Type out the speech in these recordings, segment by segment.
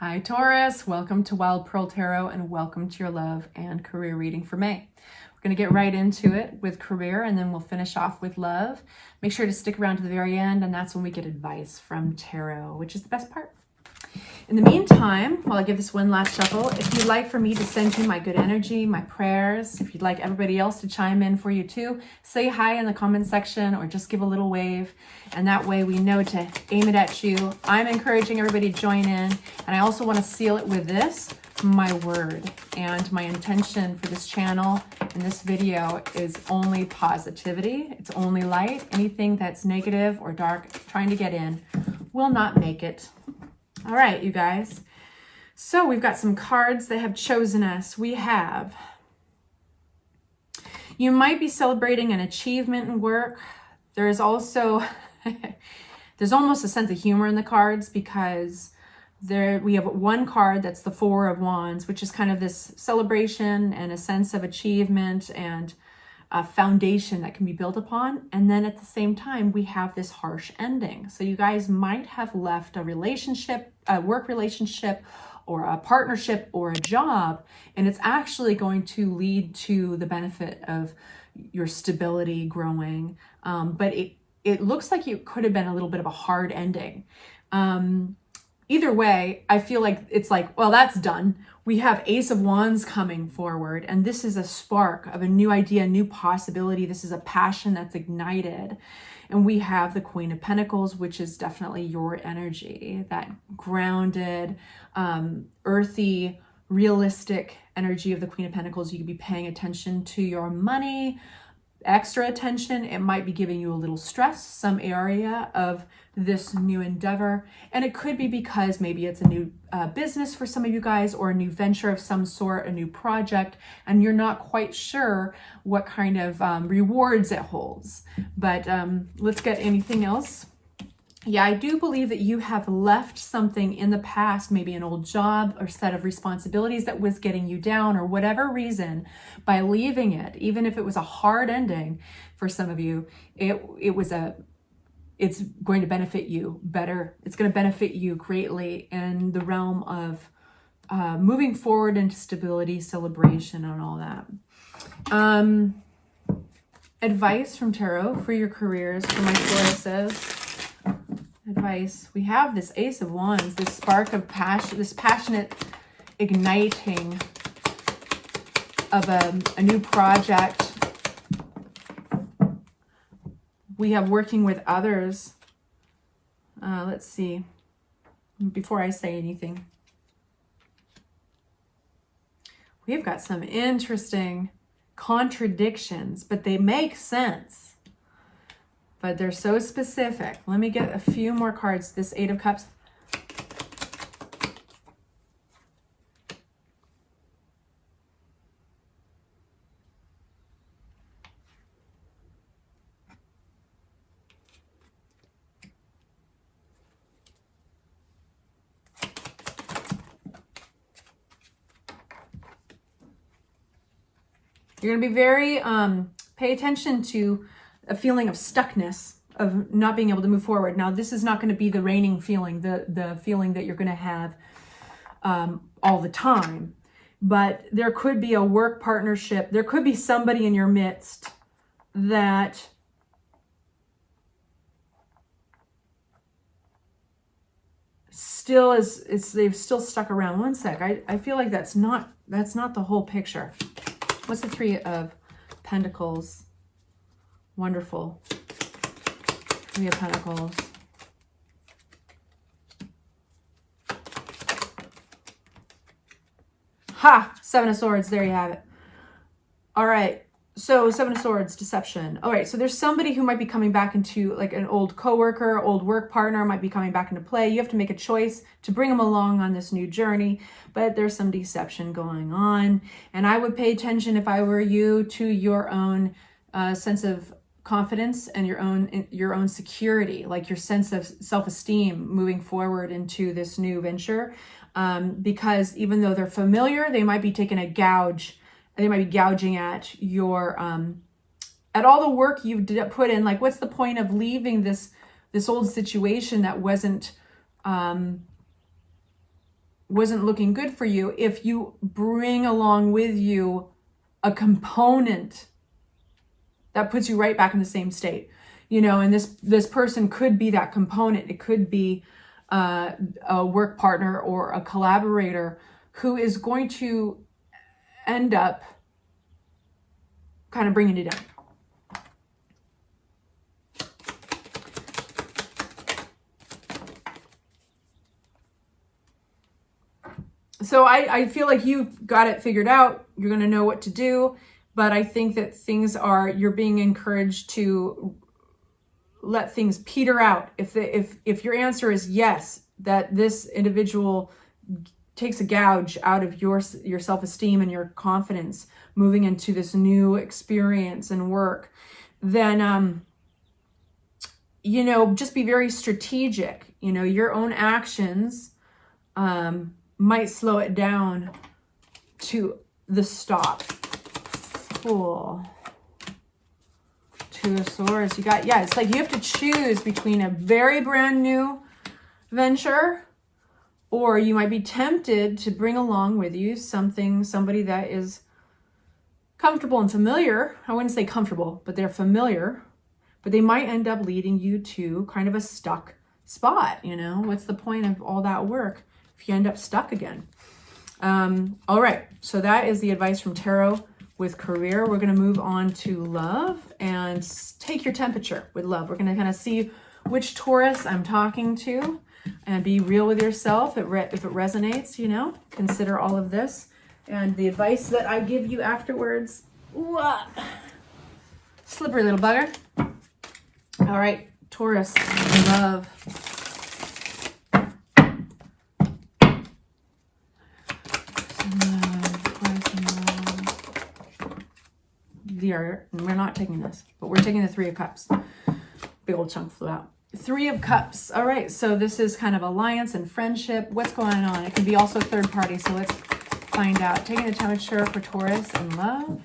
Hi Taurus, welcome to Wild Pearl Tarot and welcome to your love and career reading for May. We're going to get right into it with career and then we'll finish off with love. Make sure to stick around to the very end, and that's when we get advice from tarot, which is the best part. In the meantime, while I give this one last shuffle, if you'd like for me to send you my good energy, my prayers, if you'd like everybody else to chime in for you too, say hi in the comment section or just give a little wave. And that way we know to aim it at you. I'm encouraging everybody to join in. And I also want to seal it with this, my word. And my intention for this channel and this video is only positivity. It's only light. Anything that's negative or dark trying to get in will not make it. All right, you guys. So we've got some cards that have chosen us. We have, you might be celebrating an achievement in work. There is also, there's almost a sense of humor in the cards because we have one card that's the Four of Wands, which is kind of this celebration and a sense of achievement and a foundation that can be built upon. And then at the same time, we have this harsh ending. So you guys might have left a relationship, a work relationship, or a partnership or a job, and it's actually going to lead to the benefit of your stability growing. But it looks like it could have been a little bit of a hard ending. Either way, I feel like it's like, well, that's done. We have Ace of Wands coming forward, and this is a spark of a new idea, a new possibility. This is a passion that's ignited. And we have the Queen of Pentacles, which is definitely your energy, that grounded, earthy, realistic energy of the Queen of Pentacles. You could be paying attention to your money, extra attention. It might be giving you a little stress, some area of this new endeavor. And it could be because maybe it's a new business for some of you guys, or a new venture of some sort, a new project, and you're not quite sure what kind of rewards it holds. But let's get anything else. Yeah, I do believe that you have left something in the past, maybe an old job or set of responsibilities that was getting you down, or whatever reason. By leaving it, even if it was a hard ending for some of you, it's going to benefit you better. It's going to benefit you greatly in the realm of moving forward into stability, celebration, and all that. Advice from tarot for your careers, for my Tauruses. Advice. We have this Ace of Wands, this spark of passion, this passionate igniting of a new project. We have working with others. Let's see, before I say anything. We've got some interesting contradictions, but they make sense. But they're so specific. Let me get a few more cards. This Eight of Cups. You're going to be very, pay attention to a feeling of stuckness, of not being able to move forward. Now, this is not going to be the reigning feeling, the feeling that you're going to have all the time. But there could be a work partnership. There could be somebody in your midst that still they've still stuck around. One sec. I feel like that's not the whole picture. What's the Three of Pentacles? Wonderful. Three of Pentacles. Ha! Seven of Swords. There you have it. All right. So Seven of Swords, deception. All right. So there's somebody who might be coming back into, like, an old coworker, old work partner might be coming back into play. You have to make a choice to bring them along on this new journey, but there's some deception going on. And I would pay attention, if I were you, to your own sense of confidence and your own security, like your sense of self-esteem moving forward into this new venture. Because even though they're familiar, they might be taking a gouge. They might be gouging at your at all the work you've put in. Like, what's the point of leaving this old situation that wasn't wasn't looking good for you if you bring along with you a component that puts you right back in the same state. You know, and this person could be that component. It could be a work partner or a collaborator who is going to end up kind of bringing it down. So I feel like you've got it figured out. You're going to know what to do. But I think that you're being encouraged to let things peter out. If your answer is yes, that this individual takes a gouge out of your self-esteem and your confidence moving into this new experience and work, then, you know, just be very strategic. You know, your own actions might slow it down to the stop. Cool. Two of Swords. You got, yeah, it's like you have to choose between a very brand new venture, or you might be tempted to bring along with you somebody that is comfortable and familiar. I wouldn't say comfortable, but they're familiar, but they might end up leading you to kind of a stuck spot. You know, what's the point of all that work if you end up stuck again? All right. So that is the advice from Tarot with career. We're going to move on to love and take your temperature with love. We're going to kind of see which Taurus I'm talking to and be real with yourself. If it resonates, you know, consider all of this and the advice that I give you afterwards. What? Slippery little bugger. All right, Taurus, love. We're not taking this, but we're taking the Three of Cups. Big old chunk flew out. Three of Cups. All right, so this is kind of alliance and friendship. What's going on? It can be also third party, so let's find out. Taking the temperature for Taurus and love.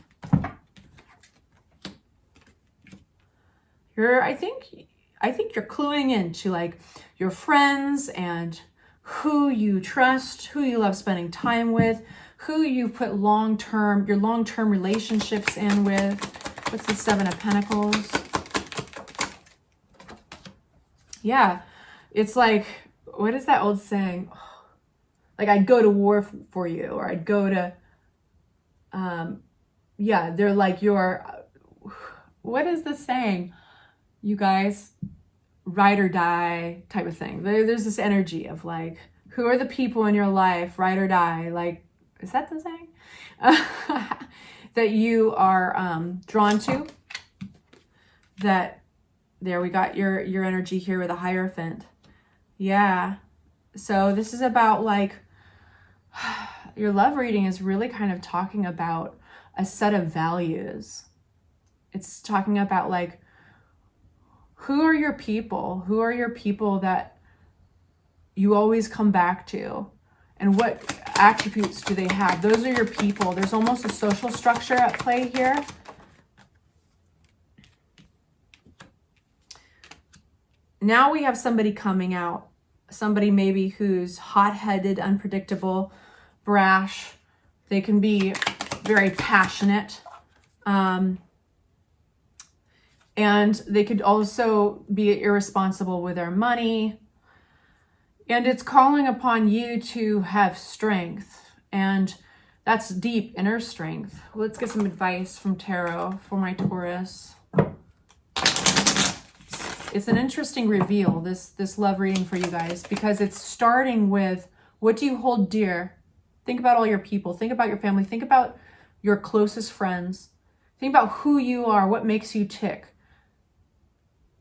I think you're cluing into like your friends and who you trust, who you love spending time with, who you put your long-term relationships in with. What's the Seven of Pentacles? Yeah, it's like, what is that old saying? Like, I'd go to war for you, or I'd go to, yeah, they're like what is the saying? You guys, ride or die type of thing. There's this energy of like, who are the people in your life, ride or die? Like, is that the saying? That you are drawn to. That, there we got your energy here with a Hierophant. Yeah. So this is about like, your love reading is really kind of talking about a set of values. It's talking about like, who are your people? Who are your people that you always come back to? And what attributes do they have? Those are your people. There's almost a social structure at play here. Now we have somebody coming out. Somebody maybe who's hot-headed, unpredictable, brash. They can be very passionate. And they could also be irresponsible with their money. And it's calling upon you to have strength. And that's deep inner strength. Let's get some advice from Tarot for my Taurus. It's an interesting reveal, this love reading for you guys, because it's starting with, what do you hold dear? Think about all your people. Think about your family. Think about your closest friends. Think about who you are, what makes you tick.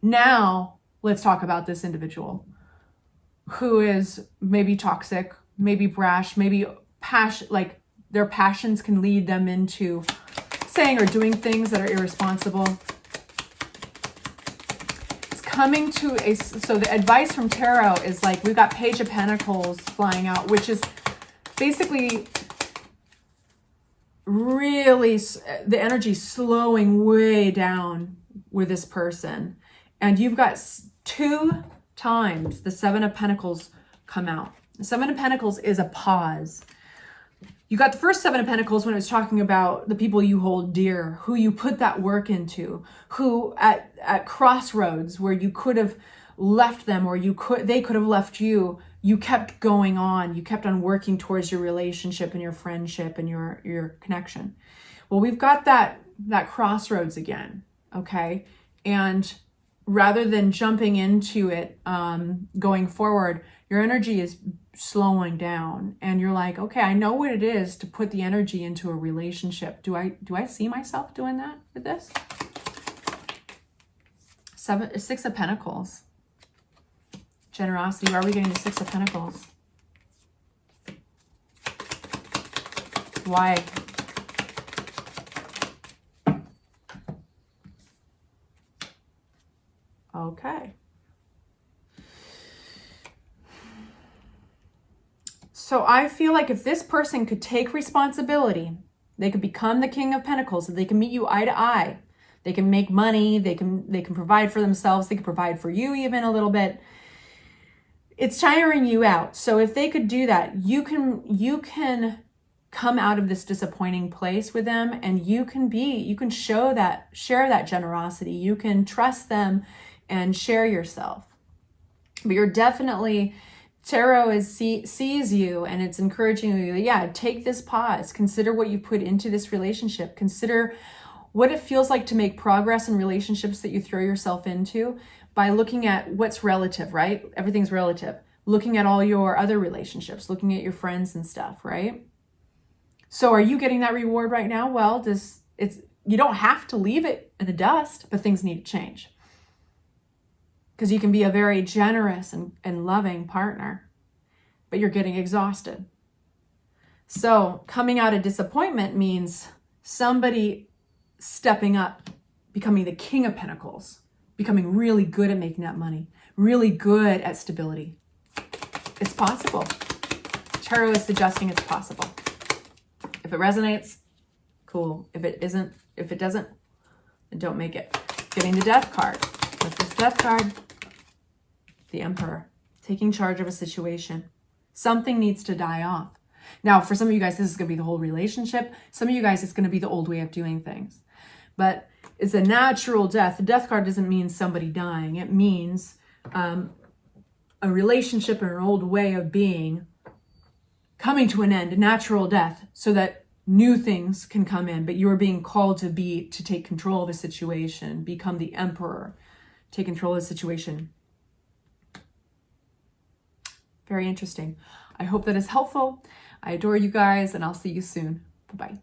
Now, let's talk about this individual who is maybe toxic, maybe brash, maybe like their passions can lead them into saying or doing things that are irresponsible. It's coming to so the advice from Tarot is like, we've got Page of Pentacles flying out, which is basically really the energy slowing way down with this person. And you've got 2 times the Seven of Pentacles come out. The Seven of Pentacles is a pause. You got the first Seven of Pentacles when it was talking about the people you hold dear, who you put that work into, who at crossroads where you could have left them or they could have left you, you kept going on. You kept on working towards your relationship and your friendship and your connection. Well, we've got that crossroads again, okay? And rather than jumping into it, going forward, your energy is slowing down and you're like, okay, I know what it is to put the energy into a relationship. Do I see myself doing that with this? Six of Pentacles. Generosity. Where are we getting the Six of Pentacles? Why? Okay. So I feel like if this person could take responsibility, they could become the King of Pentacles, they can meet you eye to eye. They can make money, they can provide for themselves, they can provide for you even a little bit. It's tiring you out. So if they could do that, you can come out of this disappointing place with them, and you can share that generosity. You can trust them and share yourself. But you're definitely, Tarot sees you and it's encouraging you, yeah, take this pause. Consider what you put into this relationship. Consider what it feels like to make progress in relationships that you throw yourself into by looking at what's relative, right? Everything's relative. Looking at all your other relationships, looking at your friends and stuff, right? So are you getting that reward right now? Well, you don't have to leave it in the dust, but things need to change. Because you can be a very generous and loving partner, but you're getting exhausted. So coming out of disappointment means somebody stepping up, becoming the King of Pentacles, becoming really good at making that money, really good at stability. It's possible. Tarot is suggesting it's possible. If it resonates, cool. If it doesn't, then don't make it. Getting the Death card. What's this Death card? The Emperor. Taking charge of a situation. Something needs to die off. Now, for some of you guys, this is going to be the whole relationship. Some of you guys, it's going to be the old way of doing things. But it's a natural death. The Death card doesn't mean somebody dying. It means a relationship or an old way of being coming to an end, a natural death, so that new things can come in. But you are being called to take control of a situation, become the Emperor, take control of the situation. Very interesting. I hope that is helpful. I adore you guys, and I'll see you soon. Bye-bye.